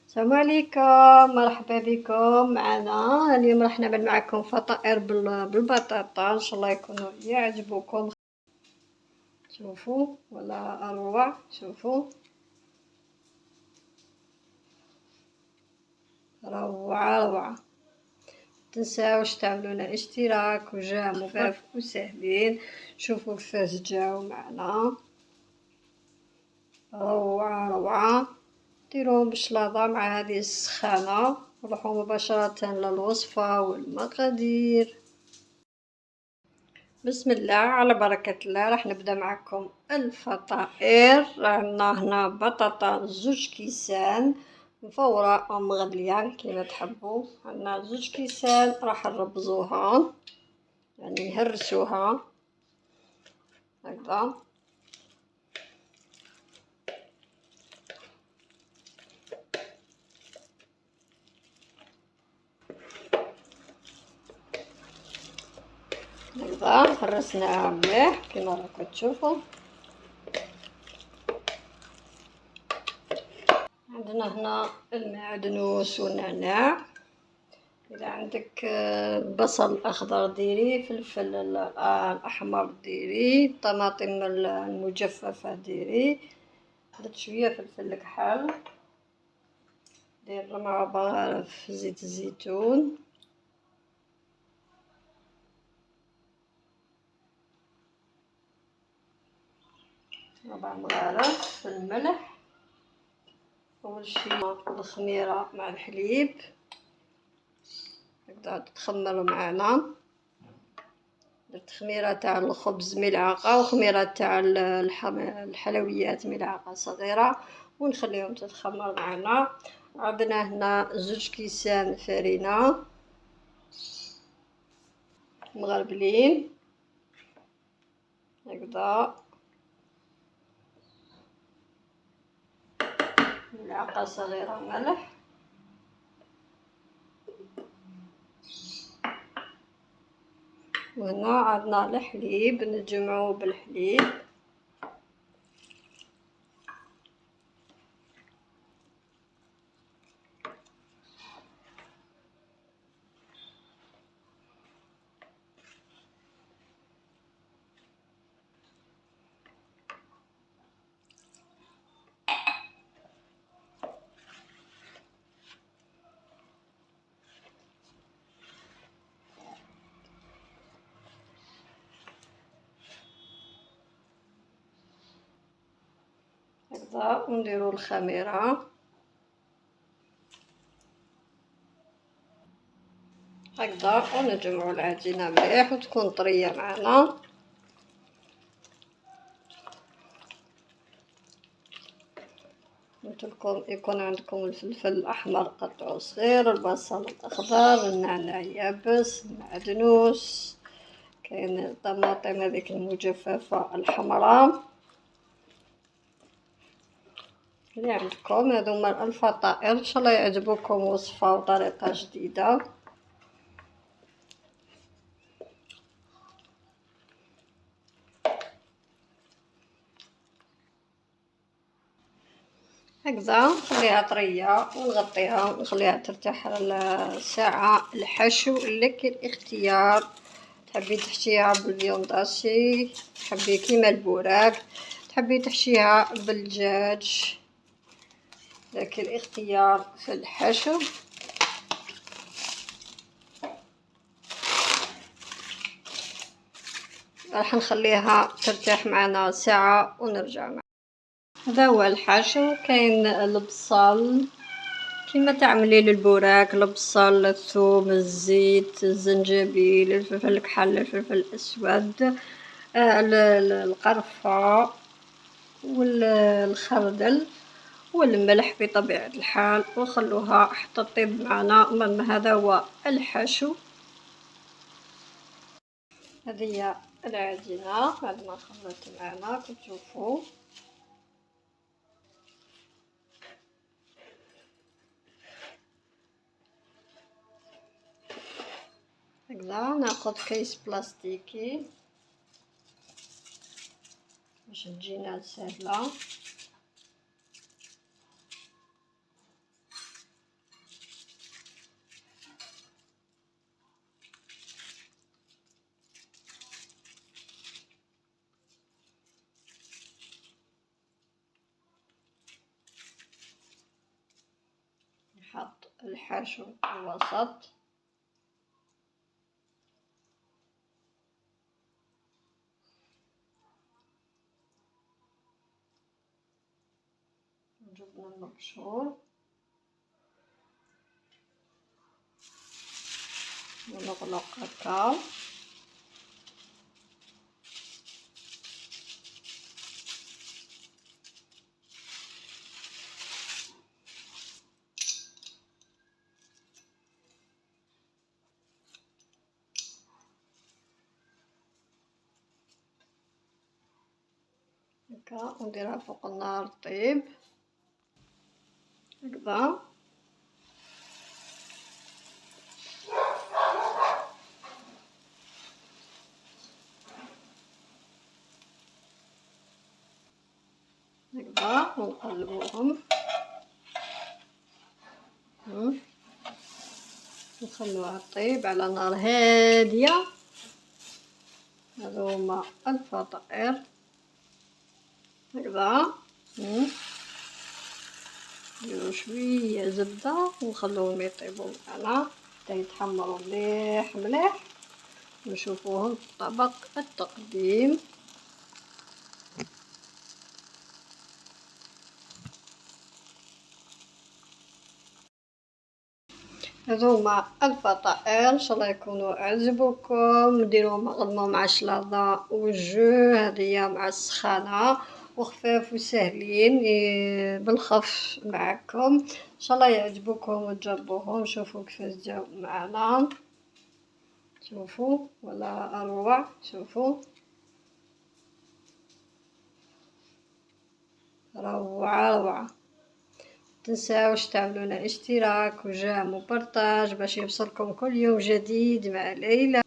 السلام عليكم، مرحبا بكم معنا. اليوم راح نعمل معكم فطائر بالبطاطا، ان شاء الله يكونوا يعجبوكم. شوفوا ولا اروع، شوفوا روعه روعه. تنساوش تعملوا لنا اشتراك وجا مفاف وسهلين. شوفوا كيفاش جاو معنا، روعه روعه. ديروهم بشلاضه مع هذه السخانه. نروحوا مباشره للوصفه والمقادير. بسم الله على بركة الله. راح نبدأ معكم الفطائر. عندنا هنا بطاطا 2 كيسان مفورة أو مغلية كيما تحبوا. عندنا 2 كيسان راح نربزوها، يعني نهرسوها هكذا. هكذا هرسناها مليح كيما راكم تشوفوا. عندنا هنا المعدنوس والنعناع. إذا عندك البصل الأخضر ديري، فلفل الأحمر ديري، الطماطم المجففة ديري، درت شوية فلفل الكحل، دير 4 بغارف زيت الزيتون، 4 مغارف الملح. أول شي الخميرة مع الحليب هكذا تتخمر معنا. درت خميرة تاع الخبز ملعقة، وخميرة تاع الحلويات ملعقة صغيرة، ونخليهم تتخمر معنا. عندنا هنا 2 كيسان فرينة مغربلين هكذا، ملعقة صغيرة ملح، وهنا عندنا الحليب نجمعوه بالحليب. هكذا ونديرو الخميرة هكذا، ونجمعو العجينة مليح وتكون طرية معنا. قلتلكم يكون عندكم الفلفل الأحمر قطعوه صغير، البصل الأخضر، النعناع يابس، المعدنوس، كاين الطماطم هذيك المجففة الحمراء اللي عندكم. هذوما الفطائر، ان شاء الله يعجبوكم وصفة وطريقة جديدة. هكذا نخليها طرية ونغطيها ونخليها ترتاح على ساعة. الحشو لك الاختيار، تحبي تحشيها بالفيونداشي، تحبي كيما البوراك، تحبي تحشيها بالدجاج، لك الاختيار في الحشو. راح نخليها ترتاح معنا ساعة ونرجع معنا. هذا هو الحشو. كاين البصل كيما تعملي للبوراك، البصل، الثوم، الزيت، الزنجبيل، الفلفل الكحل، الفلفل الاسود، القرفة والخردل والملح بطبيعة الحال، وخلوها حتى تطيب معنا. هذا هو الحشو. هذه هي العجينة بعد ما خلطت معنا كتشوفوا. هكذا ناخذ كيس بلاستيكي باش تجينا سهلة. نحط الحشو في الوسط. الجبن المبشور ونغلق هكا. هكا ونديرها فوق النار طيب هكذا. هكذا ونقلبوهم نخلوها طيب على نار هادية. هذو هما الفطائر هكذا. نديرو شوية زبدة ونخلوهم يطيبو معنا حتى يتحمرو مليح مليح ونشوفوهم في طبق التقديم. هذو هما الفطائر، ان شاء الله يكونوا عجبوكم. ديروهم غدمه مع الشلاضه والجو، هذيا مع السخانه وخفاف وسهلين بالخف معكم. ان شاء الله يعجبوكم وتجربوهم. شوفوا كيفاش جاو معنا، شوفوا ولا اروع. شوفوا روعه روعه. متنساوش تعملونا اشتراك وجيم وبارطاج باش يوصلكم كل يوم جديد مع ليلى.